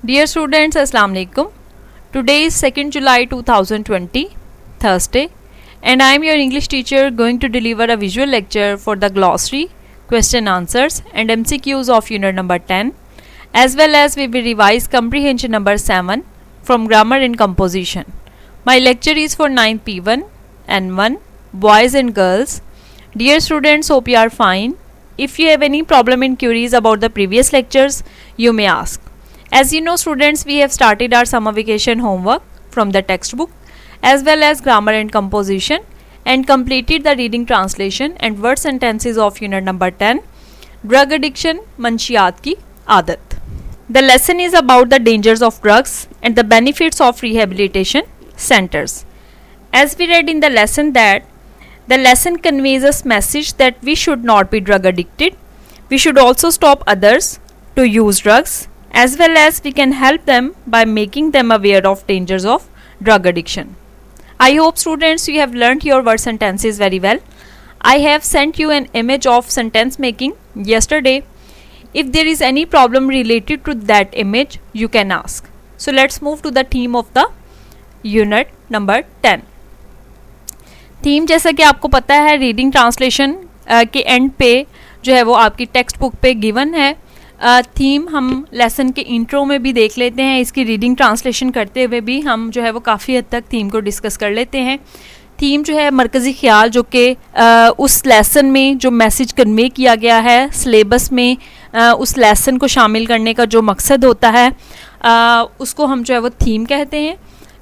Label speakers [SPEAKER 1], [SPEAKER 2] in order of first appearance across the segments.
[SPEAKER 1] Dear students, Assalamu alaikum. Today is 2nd July 2020, Thursday, and I am your English teacher going to deliver a visual lecture for the glossary, question answers and MCQs of unit number 10, as well as we will revise comprehension number 7 from grammar and composition. My lecture is for 9th P1 and 1, boys and girls. Dear students, hope you are fine. If you have any problem and queries about the previous lectures, you may ask. As you know students, we have started our summer vacation homework from the textbook as well as grammar and composition and completed the reading translation and word sentences of unit number 10, drug addiction, manshiyat ki aadat. The lesson is about the dangers of drugs and the benefits of rehabilitation centers. As we read in the lesson that the lesson conveys a message that we should not be drug addicted. We should also stop others to use drugs, as well as we can help them by making them aware of dangers of drug addiction. I hope students you have learnt your word sentences very well. I have sent you an image of sentence making yesterday. If there is any problem related to that image, you can ask. So let's move to the theme of the unit number 10. Theme जैसा कि आपको पता है reading translation के and पे जो है वो आपकी टेक्स्ट बुक पे गिवन है. थीम हम लेसन के इंट्रो में भी देख लेते हैं. इसकी रीडिंग ट्रांसलेशन करते हुए भी हम जो है वो काफ़ी हद तक थीम को डिस्कस कर लेते हैं. थीम जो है मरकज़ी ख्याल जो कि उस लेसन में जो मैसेज कन्वे किया गया है सिलेबस में उस लेसन को शामिल करने का जो मकसद होता है उसको हम जो है वो थीम कहते हैं.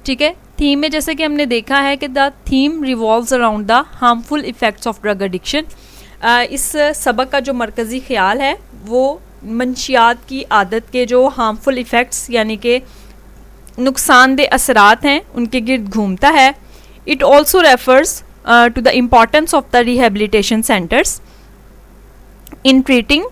[SPEAKER 1] ठीक है. थीम में जैसे कि हमने देखा है कि the theme revolves around the harmful effects of drug addiction. इस सबक का जो मरकज़ी ख्याल है वो मंशियात की आदत के जो हार्मफुल इफ़ेक्ट्स यानी कि नुकसानदेह असरात हैं उनके गिर्द घूमता है. It also refers to the importance of the rehabilitation centres in treating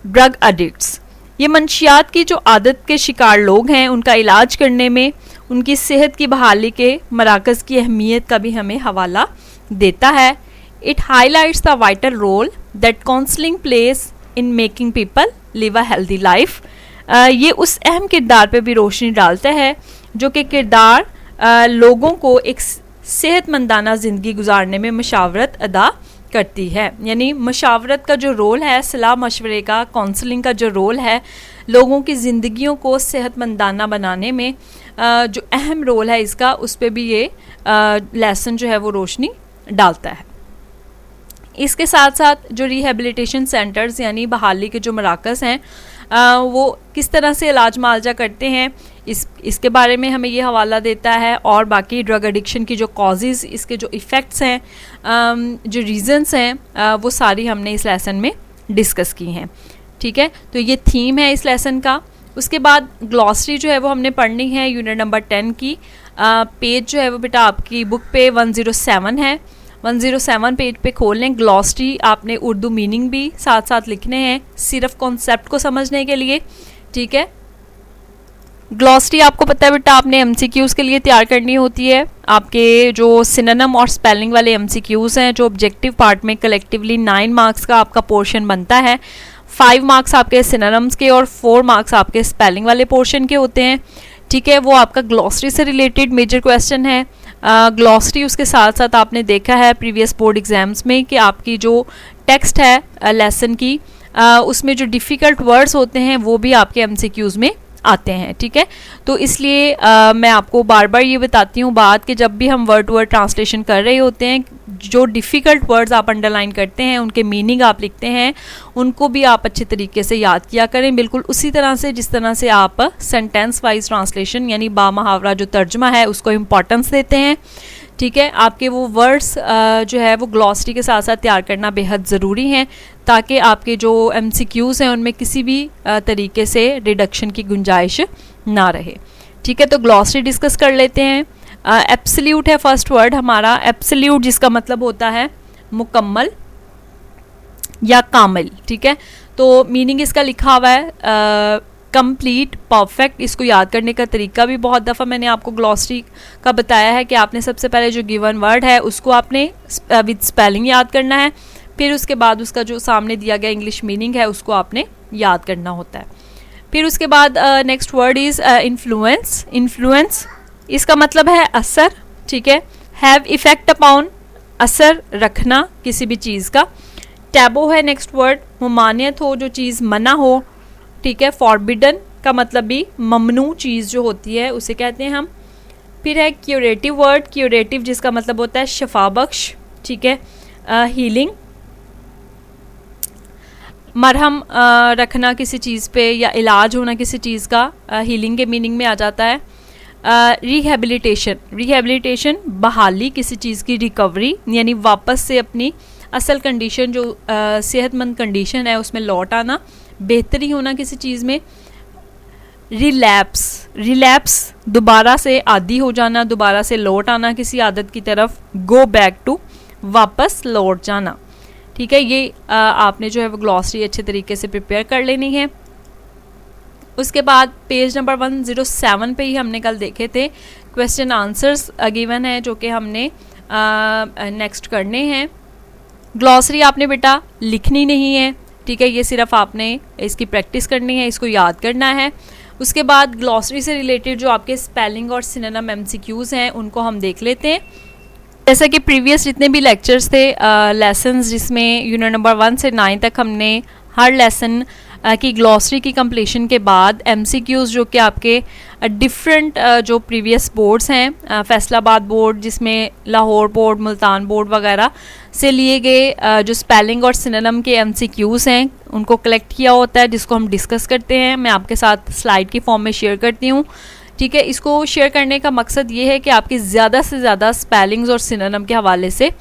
[SPEAKER 1] drug addicts. ये मंशियात की जो आदत के शिकार लोग हैं उनका इलाज करने में उनकी सेहत की बहाली के मराकज़ की अहमियत का भी हमें हवाला देता है. It highlights the vital role that counselling plays in making people live a healthy life. ये उस अहम किरदार पे भी रोशनी डालता है जो कि किरदार लोगों को एक सेहतमंदाना ज़िंदगी गुजारने में मशावरत अदा करती है. यानी मशावरत का जो रोल है, सलाह मशवरे का, काउंसलिंग का जो रोल है, लोगों की ज़िंदगियों को सेहतमंदाना बनाने में जो अहम रोल है इसका, उस पर भी ये लेसन जो है वो रोशनी डालता है. इसके साथ साथ जो रिहेबिलिटेशन सेंटर्स यानी बहाली के जो मराकज़ हैं वो किस तरह से इलाज मुआवजा करते हैं इसके बारे में हमें ये हवाला देता है. और बाकी ड्रग एडिक्शन की जो कॉजेज़, इसके जो इफ़ेक्ट्स हैं, जो रीज़न्स हैं वो सारी हमने इस लेसन में डिस्कस की हैं. ठीक है. तो ये थीम है इस लेसन का. उसके बाद ग्लॉसरी जो है वो हमने पढ़नी है यूनिट नंबर 10 की. पेज जो है वो बेटा आपकी बुक पे 107 है. 107 पेज पे खोल लें. ग्लॉसरी आपने उर्दू मीनिंग भी साथ साथ लिखने हैं सिर्फ कॉन्सेप्ट को समझने के लिए. ठीक है. ग्लॉसरी आपको पता है बेटा आपने एमसीक्यूज़ के लिए तैयार करनी होती है. आपके जो सिनोनिम और स्पेलिंग वाले एमसीक्यूज़ हैं जो ऑब्जेक्टिव पार्ट में कलेक्टिवली 9 मार्क्स का आपका पोर्शन बनता है. 5 मार्क्स आपके सिनोनिम्स के और 4 मार्क्स आपके स्पेलिंग वाले पोर्शन के होते हैं. ठीक है. वो आपका ग्लॉसरी से रिलेटेड मेजर क्वेश्चन है. ग्लॉसरी उसके साथ साथ आपने देखा है प्रीवियस बोर्ड एग्जाम्स में कि आपकी जो टेक्स्ट है लेसन की उसमें जो डिफ़िकल्ट वर्ड्स होते हैं वो भी आपके एमसीक्यूज़ में आते हैं. ठीक है. तो इसलिए मैं आपको बार बार ये बताती हूँ बात कि जब भी हम वर्ड टू वर्ड ट्रांसलेशन कर रहे होते हैं जो डिफ़िकल्ट वर्ड्स आप अंडरलाइन करते हैं उनके मीनिंग आप लिखते हैं उनको भी आप अच्छे तरीके से याद किया करें. बिल्कुल उसी तरह से जिस तरह से आप सेंटेंस वाइज ट्रांसलेशन यानी बामहावरा जो तर्जमा है उसको इम्पॉर्टेंस देते हैं. ठीक है. आपके वो वर्ड्स जो है वो ग्लॉसरी के साथ साथ तैयार करना बेहद ज़रूरी हैं ताकि आपके जो एमसीक्यूज़ हैं उनमें किसी भी तरीके से रिडक्शन की गुंजाइश ना रहे. ठीक है. तो ग्लॉसरी डिस्कस कर लेते हैं. एब्सोल्यूट है फर्स्ट वर्ड हमारा. एब्सोल्यूट जिसका मतलब होता है मुकम्मल या कामिल. ठीक है. तो मीनिंग इसका लिखा हुआ है कंप्लीट, परफेक्ट. इसको याद करने का तरीका भी बहुत दफ़ा मैंने आपको ग्लॉसरी का बताया है कि आपने सबसे पहले जो गिवन वर्ड है उसको आपने विद स्पेलिंग याद करना है. फिर उसके बाद उसका जो सामने दिया गया इंग्लिश मीनिंग है उसको आपने याद करना होता है. फिर उसके बाद next word is influence. Influence इसका मतलब है असर, ठीक है। हैव इफेक्ट अपॉन, असर रखना किसी भी चीज़ का। टैबो है नेक्स्ट वर्ड, ममानियत हो, जो चीज़ मना हो, ठीक है। फॉरबिडन का मतलब भी ममनू चीज़ जो होती है उसे कहते हैं हम। फिर है क्यूरेटिव वर्ड, क्यूरेटिव जिसका मतलब होता है शफा बख्श, ठीक है। हीलिंग, मरहम रखना किसी चीज़ पे या इलाज होना किसी चीज़ का, हीलिंग के मीनिंग में आ जाता है। रिहेबिलिटेशन, रिहेबिलिटेशन बहाली, किसी चीज़ की रिकवरी, यानी वापस से अपनी असल कंडीशन जो सेहतमंद कंडीशन है उसमें लौट आना, बेहतरी होना किसी चीज़ में। रिलैप्स, रिलैप्स दोबारा से आदी हो जाना, दोबारा से लौट आना किसी आदत की तरफ। गो बैक टू, वापस लौट जाना, ठीक है। ये आपने जो है वो ग्लॉसरी अच्छे तरीके से प्रिपेयर कर लेनी है। उसके बाद पेज नंबर 107 पे ही हमने कल देखे थे क्वेश्चन आंसर्स गिवन है जो कि हमने नेक्स्ट करने हैं। ग्लॉसरी आपने बेटा लिखनी नहीं है, ठीक है, ये सिर्फ आपने इसकी प्रैक्टिस करनी है, इसको याद करना है। उसके बाद ग्लॉसरी से रिलेटेड जो आपके स्पेलिंग और सिनोनिम एमसीक्यूज़ हैं उनको हम देख लेते हैं। जैसा कि प्रीवियस जितने भी लेक्चर्स थे, लेसन्स जिसमें यूनिट नंबर 1 से 9 तक हमने हर लेसन की ग्लॉसरी की कंप्लीशन के बाद एमसीक्यूज़ जो कि आपके डिफरेंट जो प्रीवियस बोर्ड्स हैं, फैसलाबाद बोर्ड जिसमें लाहौर बोर्ड, मुल्तान बोर्ड वगैरह से लिए गए जो स्पेलिंग और सिनोनिम के एमसीक्यूज़ हैं उनको कलेक्ट किया होता है, जिसको हम डिस्कस करते हैं। मैं आपके साथ स्लाइड की फॉर्म में शेयर करती हूँ, ठीक है। इसको शेयर करने का मकसद ये है कि आपकी ज़्यादा से ज़्यादा स्पेलिंग्स और सिनोनिम के हवाले से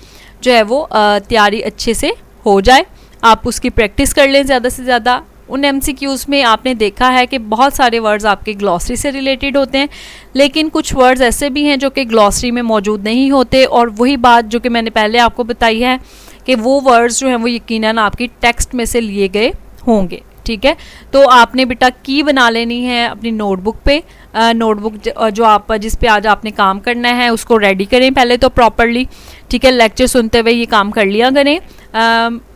[SPEAKER 1] जो है वो तैयारी अच्छे से हो जाए, आप उसकी प्रैक्टिस कर लें ज़्यादा से ज़्यादा। उन एमसीक्यूज़ में आपने देखा है कि बहुत सारे वर्ड्स आपके ग्लॉसरी से रिलेटेड होते हैं, लेकिन कुछ वर्ड्स ऐसे भी हैं जो कि ग्लॉसरी में मौजूद नहीं होते, और वही बात जो कि मैंने पहले आपको बताई है कि वो वर्ड्स जो हैं वो यकीनन आपकी टेक्स्ट में से लिए गए होंगे, ठीक है। तो आपने बेटा की बना लेनी है अपनी नोटबुक पे। नोटबुक जो आप जिस पे आज आपने काम करना है उसको रेडी करें पहले तो प्रॉपरली, ठीक है। लेक्चर सुनते हुए ये काम कर लिया करें।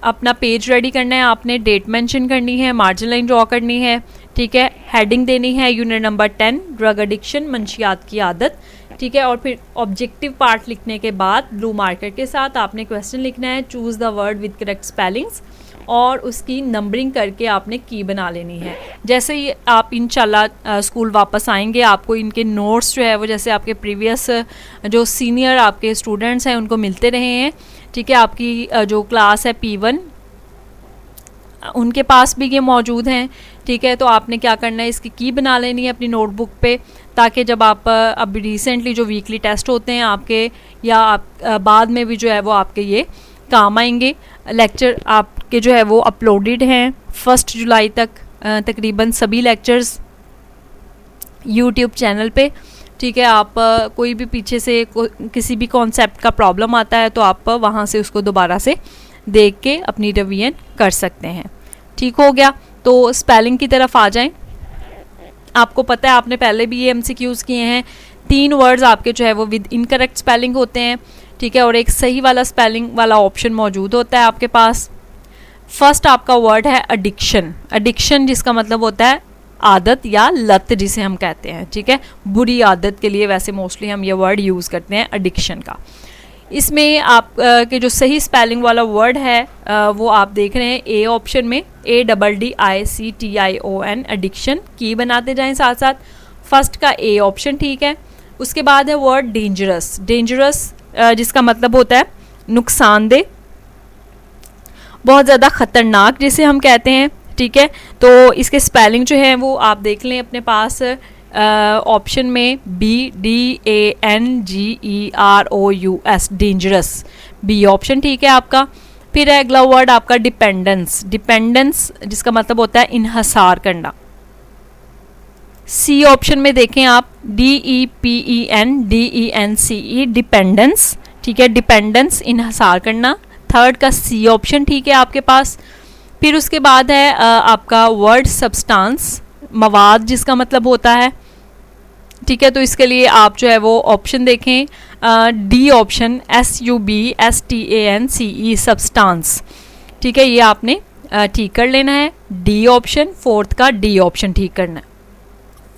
[SPEAKER 1] अपना पेज रेडी करना है, आपने डेट मेंशन करनी है, मार्जिन लाइन ड्रॉ करनी है, ठीक है। हेडिंग देनी है यूनिट नंबर 10 ड्रग एडिक्शन, मंशियात की आदत, ठीक है। और फिर ऑब्जेक्टिव पार्ट लिखने के बाद ब्लू मार्कर के साथ आपने क्वेश्चन लिखना है, choose the word with correct spellings, और उसकी नंबरिंग करके आपने की बना लेनी है। जैसे ही आप इंशाल्लाह स्कूल वापस आएंगे आपको इनके नोट्स जो है वो जैसे आपके प्रीवियस जो सीनियर आपके स्टूडेंट्स हैं उनको मिलते रहे हैं, ठीक है। आपकी जो क्लास है P1 उनके पास भी ये मौजूद हैं, ठीक है। तो आपने क्या करना है, इसकी की बना लेनी है अपनी नोटबुक पे, ताकि जब आप अभी रिसेंटली जो वीकली टेस्ट होते हैं आपके, या आप बाद में भी जो है वो आपके ये काम आएंगे। लेक्चर आपके जो है वो अपलोडेड हैं 1 जुलाई तक, तकरीबन सभी लेक्चर्स यूट्यूब चैनल पे, ठीक है। आप कोई भी पीछे से किसी भी कॉन्सेप्ट का प्रॉब्लम आता है तो आप वहाँ से उसको दोबारा से देख के अपनी रिवीजन कर सकते हैं, ठीक हो गया। तो स्पेलिंग की तरफ आ जाएं। आपको पता है आपने पहले भी ये एमसीक्यूज़ किए हैं, 3 वर्ड्स आपके जो है वो विद इनकरेक्ट स्पेलिंग होते हैं, ठीक है, और एक सही वाला स्पेलिंग वाला ऑप्शन मौजूद होता है आपके पास। फर्स्ट आपका वर्ड है एडिक्शन। एडिक्शन जिसका मतलब होता है आदत या लत जिसे हम कहते हैं, ठीक है। बुरी आदत के लिए वैसे मोस्टली हम ये वर्ड यूज़ करते हैं एडिक्शन का। इसमें आप के जो सही स्पेलिंग वाला वर्ड है वो आप देख रहे हैं ए ऑप्शन में, ADDICTION, एडिक्शन। की बनाते जाएं साथ साथ। फर्स्ट का ए ऑप्शन ठीक है। उसके बाद है वर्ड डेंजरस। डेंजरस जिसका मतलब होता है नुकसानदेह, बहुत ज़्यादा ख़तरनाक जिसे हम कहते हैं, ठीक है। तो इसके स्पेलिंग जो है वो आप देख लें अपने पास ऑप्शन में BDANGEROUS, डेंजरस, बी ऑप्शन ठीक है आपका। फिर है अगला वर्ड आपका डिपेंडेंस। डिपेंडेंस जिसका मतलब होता है इन्हसार करना। सी ऑप्शन में देखें आप DEPENDENCE, डिपेंडेंस, ठीक है। डिपेंडेंस इन्हसार करना। थर्ड का सी ऑप्शन ठीक है आपके पास। फिर उसके बाद है आपका वर्ड सब्सटेंस, मवाद जिसका मतलब होता है, ठीक है। तो इसके लिए आप जो है वो ऑप्शन देखें डी ऑप्शन SUBSTANCE, सब्सटेंस, ठीक है। ये आपने ठीक कर लेना है, डी ऑप्शन, फोर्थ का डी ऑप्शन ठीक करना है।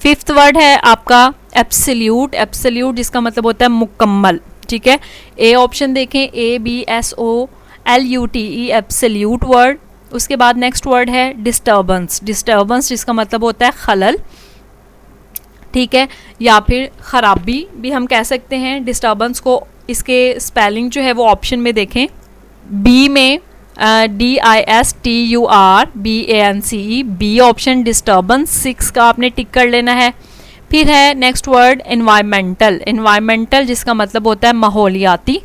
[SPEAKER 1] फिफ्थ वर्ड है आपका एब्सोल्यूट, एब्सोल्यूट जिसका मतलब होता है मुकम्मल, ठीक है। ए ऑप्शन देखें, ABSOLUTE एब्सोल्यूट वर्ड। उसके बाद नेक्स्ट वर्ड है डिस्टर्बेंस, डिस्टर्बेंस जिसका मतलब होता है खलल, ठीक है, या फिर खराबी भी हम कह सकते हैं डिस्टर्बेंस को। इसके स्पेलिंग जो है वो ऑप्शन में देखें, बी में DISTURBANCE, बी ऑप्शन डिस्टर्बेंस, 6 का आपने टिक कर लेना है। फिर है नेक्स्ट वर्ड एनवायरमेंटल, एनवायरमेंटल जिसका मतलब होता है माहौलियाती,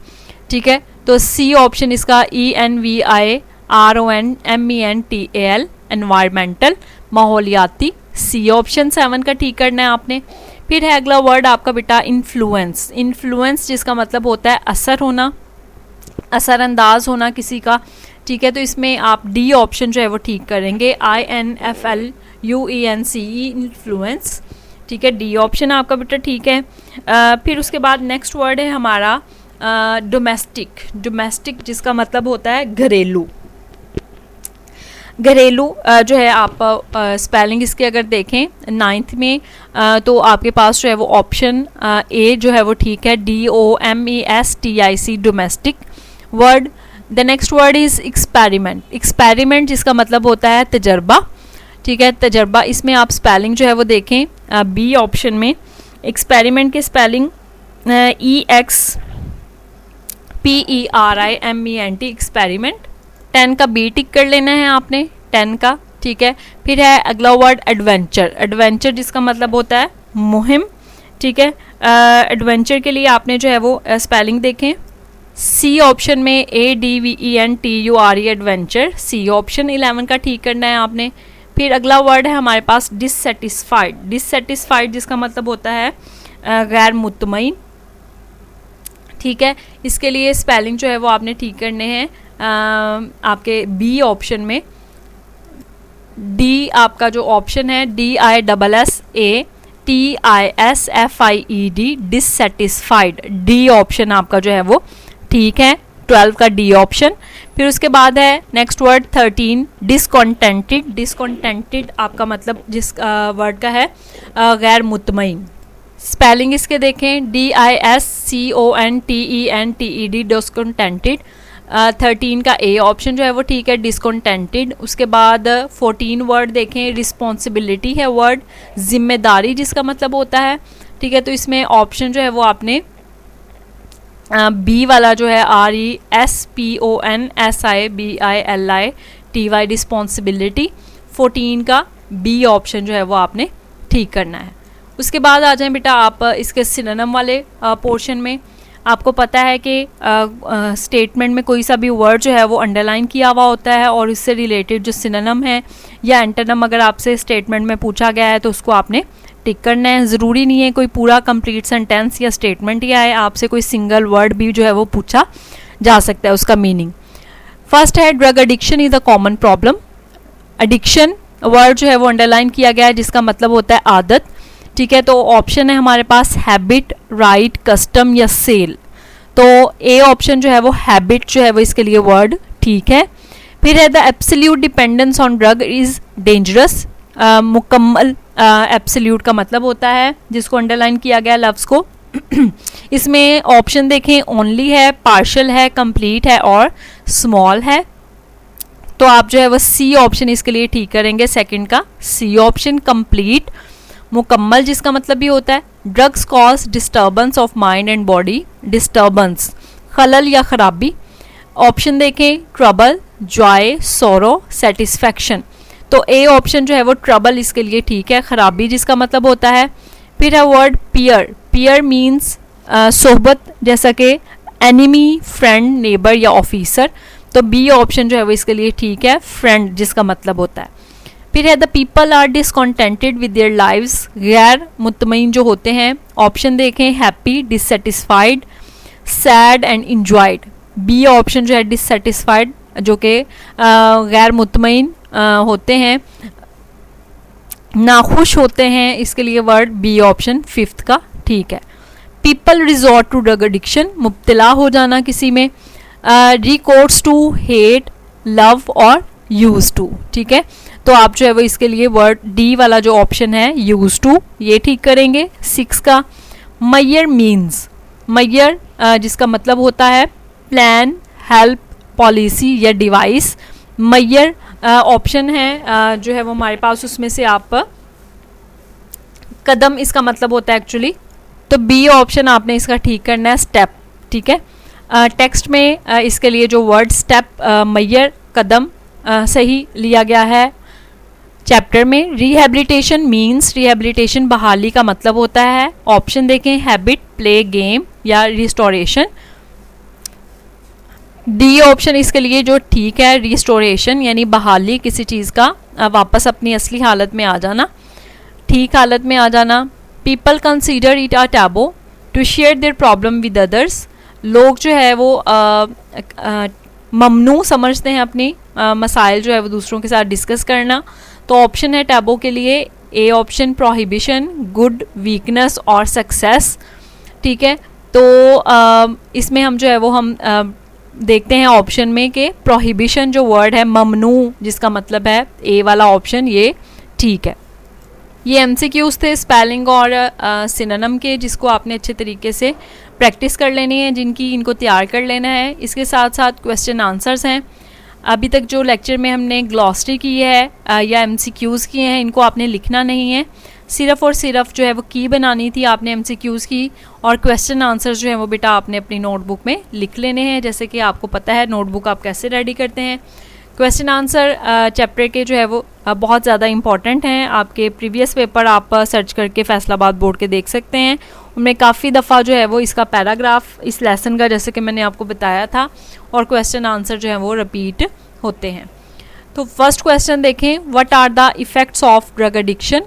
[SPEAKER 1] ठीक है, तो सी ऑप्शन इसका ENVIRONMENTAL, एनवायरमेंटल, माहौलियाती, सी ऑप्शन 7 का ठीक करना है आपने। फिर है अगला वर्ड आपका बेटा इन्फ्लुएंस, इन्फ्लुएंस जिसका मतलब होता है असर होना, असरअंदाज होना किसी का, ठीक है, तो इसमें आप डी ऑप्शन जो है वो ठीक करेंगे, INFLUENCE, इन्फ्लुएंस, ठीक है, डी ऑप्शन आपका बेटा ठीक है। फिर उसके बाद नेक्स्ट वर्ड है हमारा डोमेस्टिक, डोमेस्टिक जिसका मतलब होता है घरेलू, घरेलू जो है आप स्पेलिंग इसके अगर देखें 9th में तो आपके पास जो है वो ऑप्शन ए जो है वो ठीक है, DOMESTIC, domestic word. The next word is experiment, experiment जिसका मतलब होता है तजर्बा, ठीक है, तजर्बा। इसमें आप स्पेलिंग जो है वो देखें बी ऑप्शन में, एक्सपेरिमेंट के स्पेलिंग EXPERIMENT, एक्सपेरिमेंट। 10 का बी टिक कर लेना है आपने, 10 का, ठीक है। फिर है अगला वर्ड एडवेंचर, एडवेंचर जिसका मतलब होता है मुहिम, ठीक है, एडवेंचर के लिए आपने जो है वो स्पेलिंग देखें, सी ऑप्शन में ADVENTURE, एडवेंचर, सी ऑप्शन 11 का ठीक करना है आपने। फिर अगला वर्ड है हमारे पास डिससेटिस्फाइड, डिससेटिस्फाइड जिसका मतलब होता है गैर मुतमईन, ठीक है, इसके लिए स्पेलिंग जो है वो आपने ठीक करने हैं आपके बी ऑप्शन में, डी आपका जो ऑप्शन है DISSATISFIED, डिससेटिस्फाइड, डी ऑप्शन आपका जो है वो ठीक है, 12 का डी ऑप्शन। फिर उसके बाद है नेक्स्ट वर्ड 13 डिसकॉन्टेंटेड, डिसकॉन्टेंटेड आपका मतलब जिस वर्ड का है गैर मुतमईन, स्पेलिंग इसके देखें DISCONTENTED, डिसकॉन्टेंटेड। 13 का ए ऑप्शन जो है वो ठीक है, डिसकॉन्टेंटेड। उसके बाद 14 वर्ड देखें, रिस्पॉन्सिबिलिटी है वर्ड, जिम्मेदारी जिसका मतलब होता है, ठीक है, तो इसमें ऑप्शन जो है वो आपने बी वाला जो है RESPONSIBILITY, रिस्पॉन्सिबिलिटी, 14 का बी ऑप्शन जो है वो आपने ठीक करना है। उसके बाद आ जाएं बेटा आप इसके सिनोनिम वाले पोर्शन में। आपको पता है कि स्टेटमेंट में कोई सा भी वर्ड जो है वो अंडरलाइन किया हुआ होता है और इससे रिलेटेड जो सिनोनिम है या एंटोनिम अगर आपसे स्टेटमेंट में पूछा गया है तो उसको आपने टिक करना है। ज़रूरी नहीं है कोई पूरा कंप्लीट सेंटेंस या स्टेटमेंट ही आए, आपसे कोई सिंगल वर्ड भी जो है वो पूछा जा सकता है उसका मीनिंग। फर्स्ट है drug addiction is a common problem, addiction word जो है वो अंडरलाइन किया गया है जिसका मतलब होता है आदत, ठीक है, तो ऑप्शन है हमारे पास हैबिट, राइट, कस्टम या सेल, तो ए ऑप्शन जो है वो हैबिट जो है वो इसके लिए वर्ड ठीक है। फिर है the absolute dependence on drug is dangerous, मुकम्मल एब्सोल्यूट का मतलब होता है जिसको अंडरलाइन किया गया लफ्ज़ को। इसमें ऑप्शन देखें ओनली है, पार्शल है, कंप्लीट है और स्मॉल है, तो आप जो है वो सी ऑप्शन इसके लिए ठीक करेंगे, सेकंड का सी ऑप्शन कंप्लीट, मुकम्मल जिसका मतलब भी होता है drugs cause disturbance of mind and body, disturbance खलल या खराबी। ऑप्शन देखें ट्रबल, जॉय, सोरो, सेटिस्फैक्शन, तो ए ऑप्शन जो है वो ट्रबल इसके लिए ठीक है, खराबी जिसका मतलब होता है। फिर है वर्ड पियर, पियर मीन्स सोहबत, जैसा कि एनिमी, फ्रेंड, नेबर या ऑफिसर, तो बी ऑप्शन जो है वो इसके लिए ठीक है, फ्रेंड जिसका मतलब होता है। फिर है the people are discontented with their lives, गैर मुतमईन जो होते हैं, ऑप्शन देखें happy, dissatisfied, sad and enjoyed, B option जो है डिससेटिस्फाइड जो कि गैर मुतमईन होते हैं, नाखुश होते हैं, इसके लिए वर्ड बी ऑप्शन फिफ्थ का ठीक है। People resort to drug addiction, मुब्तला हो जाना किसी में, रिकोर्स टू हेट, लव और यूज टू। ठीक है, तो आप जो है वो इसके लिए वर्ड डी वाला जो ऑप्शन है यूज टू ये ठीक करेंगे। 6 का मैयर मीन्स, मैयर जिसका मतलब होता है प्लान, हेल्प, पॉलिसी या डिवाइस। मैयर ऑप्शन है जो है वो हमारे पास, उसमें से आप कदम इसका मतलब होता है एक्चुअली, तो बी ऑप्शन आपने इसका ठीक करना है स्टेप। ठीक है, टेक्स्ट में इसके लिए जो वर्ड स्टेप, मैयर, कदम सही लिया गया है। चैप्टर में रिहेबिलिटेशन मीन्स, रिहेबिलिटेशन बहाली का मतलब होता है। ऑप्शन देखें हैबिट, प्ले, गेम या रिस्टोरेशन। डी ऑप्शन इसके लिए जो ठीक है रिस्टोरेशन यानी बहाली, किसी चीज़ का वापस अपनी असली हालत में आ जाना, ठीक हालत में आ जाना। People consider it a taboo to share their problem with others, लोग जो है वो ममनू समझते हैं अपनी मसाइल जो है वो दूसरों के साथ डिस्कस करना। तो ऑप्शन है टैबू के लिए A option prohibition, good, weakness और सक्सेस। ठीक है, तो इसमें हम जो है वो हम देखते हैं ऑप्शन में कि प्रोहिबिशन जो वर्ड है ममनू जिसका मतलब है, ए वाला ऑप्शन ये ठीक है। ये एमसीक्यूज थे स्पेलिंग और सिनोनिम के, जिसको आपने अच्छे तरीके से प्रैक्टिस कर लेनी है, जिनकी इनको तैयार कर लेना है। इसके साथ साथ क्वेश्चन आंसर्स हैं। अभी तक जो लेक्चर में हमने ग्लॉसरी की है या एमसीक्यूज़ किए हैं, इनको आपने लिखना नहीं है, सिर्फ और सिर्फ जो है वो की बनानी थी आपने एमसीक्यूज़ की, और क्वेश्चन आंसर्स जो है वो बेटा आपने अपनी नोटबुक में लिख लेने हैं। जैसे कि आपको पता है नोटबुक आप कैसे रेडी करते हैं। क्वेश्चन आंसर चैप्टर के जो है वो बहुत ज़्यादा इंपॉर्टेंट हैं। आपके प्रीवियस पेपर आप सर्च करके फैसलाबाद बोर्ड के देख सकते हैं, उनमें काफ़ी दफ़ा जो है वो इसका पैराग्राफ इस लेसन का, जैसे कि मैंने आपको बताया था, और क्वेश्चन आंसर जो है वो रिपीट होते हैं। तो फर्स्ट क्वेश्चन देखें, what are the effects of drug addiction,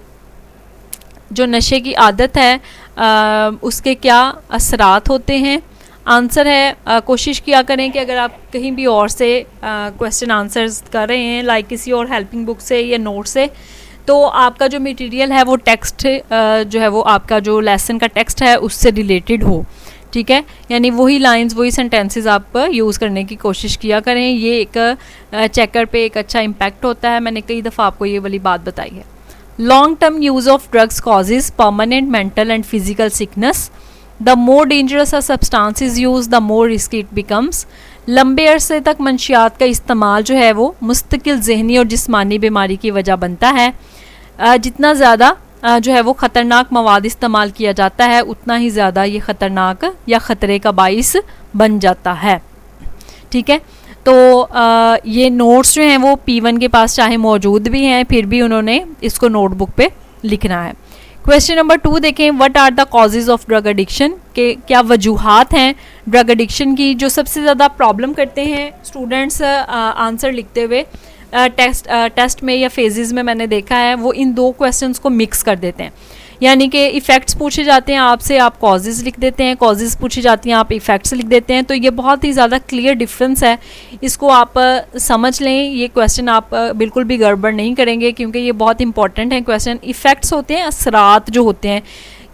[SPEAKER 1] जो नशे की आदत है उसके क्या असरात होते हैं। आंसर है कोशिश किया करें कि अगर आप कहीं भी और से क्वेश्चन आंसर्स कर रहे हैं, लाइक किसी और हेल्पिंग बुक से या नोट से, तो आपका जो मटेरियल है वो टेक्स्ट जो है वो आपका जो लेसन का टेक्स्ट है उससे रिलेटेड हो। ठीक है, यानी वही लाइंस वही सेंटेंसेस आप यूज़ करने की कोशिश किया करें। ये एक चेकर पे एक अच्छा इम्पैक्ट होता है, मैंने कई दफ़ा आपको ये वाली बात बताई है। Long term use of drugs causes permanent mental and physical sickness. The more dangerous a substance is use the more risky it becomes. लंबे अरसे तक मंशियात का इस्तेमाल जो है वो मुस्तकिल जहनी और जिस्मानी बीमारी की वजह बनता है। जितना ज़्यादा जो है वो ख़तरनाक मवाद इस्तेमाल किया जाता है, उतना ही ज़्यादा ये ख़तरनाक या ख़तरे का बाइस बन जाता है। ठीक है, तो ये नोट्स जो हैं वो P1 के पास चाहे मौजूद भी हैं, फिर भी उन्होंने इसको नोटबुक पे लिखना है। क्वेश्चन नंबर 2 देखें, what are the causes of drug addiction, के क्या वजूहात हैं ड्रग एडिक्शन की जो सबसे ज़्यादा प्रॉब्लम करते हैं स्टूडेंट्स आंसर लिखते हुए। टेस्ट में या फेजेस में मैंने देखा है वो इन दो क्वेश्चंस को मिक्स कर देते हैं, यानी कि इफ़ेक्ट्स पूछे जाते हैं आपसे, आप कॉजेज़ लिख देते हैं, कॉजेज़ पूछी जाती हैं, आप इफ़ेक्ट्स लिख देते हैं। तो ये बहुत ही ज़्यादा क्लियर डिफरेंस है, इसको आप समझ लें। ये क्वेश्चन आप बिल्कुल भी गड़बड़ नहीं करेंगे क्योंकि ये बहुत इंपॉर्टेंट है क्वेश्चन। इफ़ेक्ट्स होते हैं असरात जो होते हैं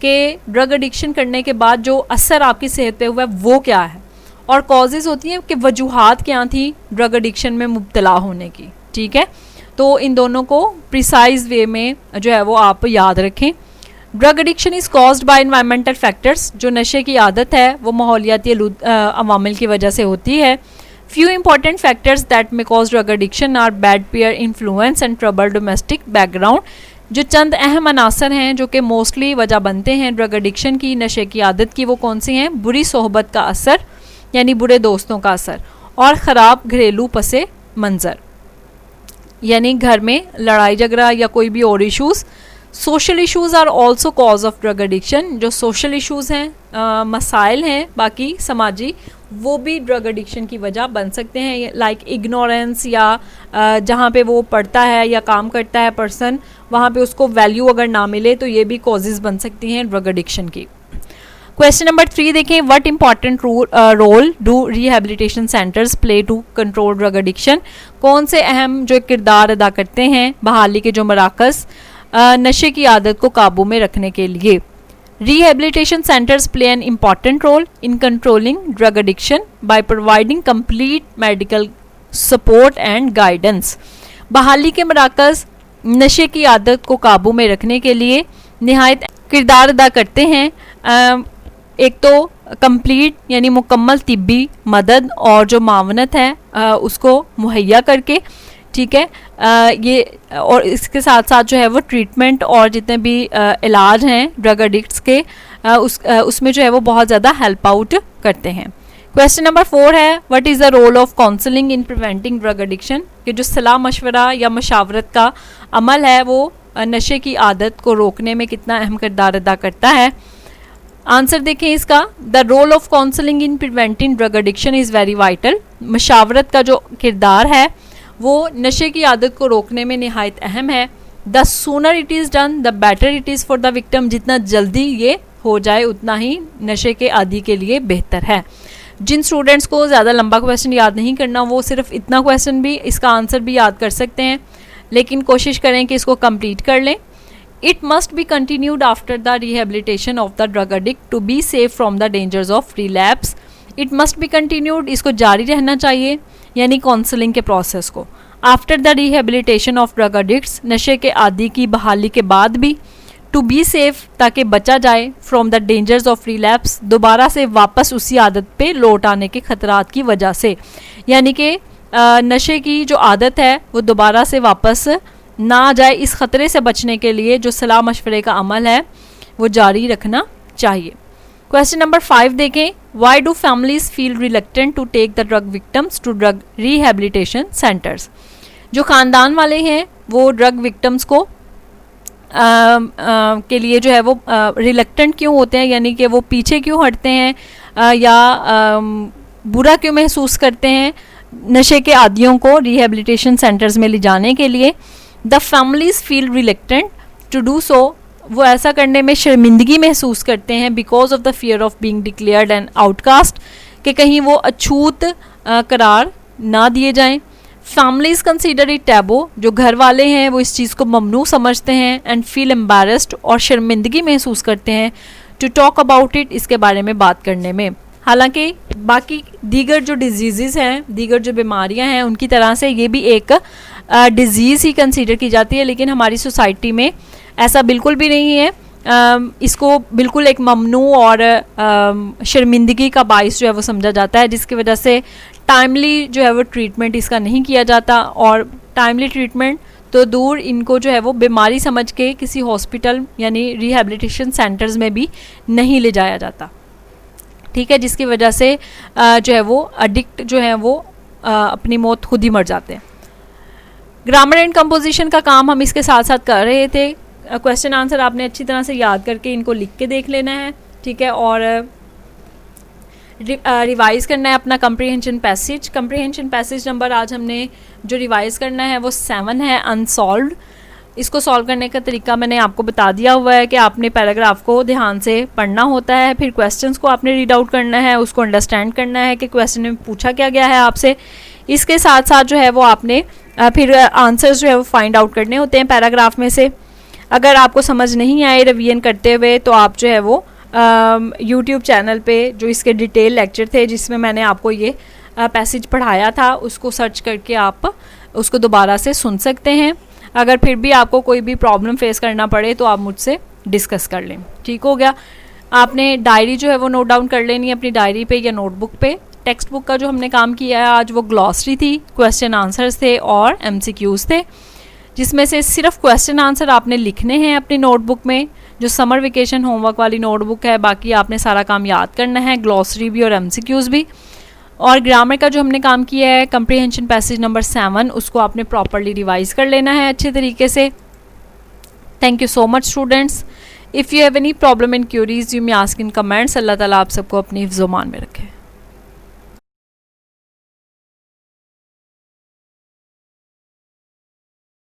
[SPEAKER 1] कि ड्रग एडिक्शन करने के बाद जो असर आपकी सेहत पे हुआ है वो क्या है, और कॉजेज़ होती हैं कि वजूहात क्या थी ड्रग एडिक्शन में मुब्तला होने की। ठीक है, तो इन दोनों को प्रिसाइज वे में जो है वो आप याद रखें। Drug addiction is caused by environmental factors, जो नशे की आदत है वो माहौलियाती अवामिल की वजह से होती है। Few important factors that may cause drug addiction are bad peer influence and trouble domestic background. जो चंद अहम अनासर हैं जो कि मोस्टली वजह बनते हैं ड्रग एडिक्शन की, नशे की आदत की, वो कौन सी हैं? बुरी सोहबत का असर यानी बुरे दोस्तों का असर, और ख़राब घरेलू पसे मंज़र यानी घर में लड़ाई झगड़ा या कोई भी और issues. Social issues are also cause of drug addiction, जो सोशल इश्यूज़ हैं मसाइल हैं बाकी समाजी, वो भी ड्रग एडिक्शन की वजह बन सकते हैं। लाइक इग्नोरेंस, या जहाँ पे वो पढ़ता है या काम करता है पर्सन, वहाँ पे उसको वैल्यू अगर ना मिले तो ये भी कॉजेज़ बन सकती हैं ड्रग एडिक्शन की। क्वेश्चन नंबर 3 देखें, what important role do rehabilitation centres play to control drug addiction. कौन से अहम जो किरदार अदा करते हैं बहाली के जो मराकज़ नशे की आदत को काबू में रखने के लिए। Rehabilitation centres play an important role in controlling drug addiction by providing complete medical support and guidance. बहाली के मराकज़ नशे की आदत को काबू में रखने के लिए निहायत किरदार अदा करते हैं। एक तो कंप्लीट यानी मुकम्मल तिब्बी मदद और जो मावनत है उसको मुहैया करके, ठीक है, ये और इसके साथ साथ जो है वो ट्रीटमेंट और जितने भी इलाज हैं ड्रग एडिक्ट्स के उसमें जो है वो बहुत ज़्यादा हेल्प आउट करते हैं। क्वेश्चन नंबर 4 है, what is the role of counselling in preventing drug addiction? कि जो सलाह मशवरा या मशावरत का अमल है वो नशे की आदत को रोकने में कितना अहम किरदार अदा करता है। आंसर देखें इसका, the role of counselling in preventing drug addiction is very vital. मशावरत का जो किरदार है वो नशे की आदत को रोकने में निहायत अहम है। The sooner it is done the better it is for the victim. जितना जल्दी ये हो जाए उतना ही नशे के आदी के लिए बेहतर है। जिन स्टूडेंट्स को ज़्यादा लंबा क्वेश्चन याद नहीं करना वो सिर्फ इतना क्वेश्चन भी इसका आंसर भी याद कर सकते हैं, लेकिन कोशिश करें कि इसको कंप्लीट कर लें। It must be continued after the rehabilitation of the drug addict to be safe from the dangers of relapse. It must be continued, इसको जारी रहना चाहिए यानी काउंसलिंग के प्रोसेस को। After the rehabilitation of drug addicts, नशे के आदी की बहाली के बाद भी। टू बी सेफ, ताकि बचा जाए from the dangers of relapse, दोबारा से वापस उसी आदत पे लौट आने के खतरात की वजह से, यानी कि नशे की जो आदत है वो दोबारा से वापस ना आ जाए, इस ख़तरे से बचने के लिए जो सलाह मशवरे का अमल है वो जारी रखना चाहिए। क्वेश्चन नंबर 5 देखें, why do families feel reluctant to take the drug victims to drug rehabilitation centres? जो ख़ानदान वाले हैं वो ड्रग विक्टिम्स को के लिए जो है वो रिलक्टेंट क्यों होते हैं, यानी कि वो पीछे क्यों हटते हैं या बुरा क्यों महसूस करते हैं नशे के आदियों को रिहेबिलिटेशन सेंटर्स में ले जाने के लिए? The families feel reluctant to do so, वो ऐसा करने में शर्मिंदगी महसूस करते हैं because of the fear of being declared an outcast, कि कहीं वो अछूत करार ना दिए जाएं। फैमिलीज कंसीडर इट टैबू, जो घर वाले हैं वो इस चीज़ को ममनू समझते हैं। एंड फील एम्बैरेस्ड, और शर्मिंदगी महसूस करते हैं टू टॉक अबाउट इट, इसके बारे में बात करने में। हालांकि बाकी दीगर जो डिजीज़ हैं, दीगर जो बीमारियां हैं, उनकी तरह से ये भी एक डिज़ीज़ ही कंसीडर की जाती है, लेकिन हमारी सोसाइटी में ऐसा बिल्कुल भी नहीं है। इसको बिल्कुल एक ममनू और शर्मिंदगी का बाइस जो है वो समझा जाता है, जिसकी वजह से टाइमली जो है वो ट्रीटमेंट इसका नहीं किया जाता। और टाइमली ट्रीटमेंट तो दूर, इनको जो है वो बीमारी समझ के किसी हॉस्पिटल यानी रिहेबिलिटेशन सेंटर्स में भी नहीं ले जाया जाता, ठीक है, जिसकी वजह से जो है वो एडिक्ट जो है वो अपनी मौत खुद ही मर जाते हैं। ग्रामर एंड कंपोजिशन का काम हम इसके साथ साथ कर रहे थे। क्वेश्चन आंसर आपने अच्छी तरह से याद करके इनको लिख के देख लेना है, ठीक है, और रिवाइज़ करना है अपना comprehension passage. Comprehension passage number आज हमने जो रिवाइज़ करना है वो 7 है, अनसॉल्व्ड। इसको सॉल्व करने का तरीका मैंने आपको बता दिया हुआ है कि आपने पैराग्राफ को ध्यान से पढ़ना होता है, फिर क्वेश्चंस को आपने रीड आउट करना है, उसको अंडरस्टैंड करना है कि क्वेश्चन में पूछा क्या गया है आपसे। इसके साथ साथ जो है वो आपने फिर आंसर्स जो है वो फाइंड आउट करने होते हैं पैराग्राफ में से। अगर आपको समझ नहीं आए रिवीजन करते हुए तो आप जो है वो यूट्यूब चैनल पे जो इसके डिटेल लेक्चर थे जिसमें मैंने आपको ये पैसेज पढ़ाया था, उसको सर्च करके आप उसको दोबारा से सुन सकते हैं। अगर फिर भी आपको कोई भी प्रॉब्लम फेस करना पड़े तो आप मुझसे डिस्कस कर लें, ठीक हो गया। आपने डायरी जो है वो नोट डाउन कर लेनी है अपनी डायरी पे या नोटबुक पे। टेक्स्ट बुक का जो हमने काम किया है आज वो ग्लॉसरी थी, क्वेश्चन आंसर्स थे और MCQs थे, जिसमें से सिर्फ क्वेश्चन आंसर आपने लिखने हैं अपनी नोटबुक में, जो समर वेकेशन होमवर्क वाली नोटबुक है। बाकी आपने सारा काम याद करना है, ग्लॉसरी भी और MCQs भी। और ग्रामर का जो हमने काम किया है कंप्रीहेंशन पैसेज नंबर 7, उसको आपने प्रॉपरली रिवाइज कर लेना है अच्छे तरीके से। Thank you so much students. If you have any problem in queries you may ask in comments. Allah Taala आप सबको अपनी हिफ्ज़-ओ-मान में रखे।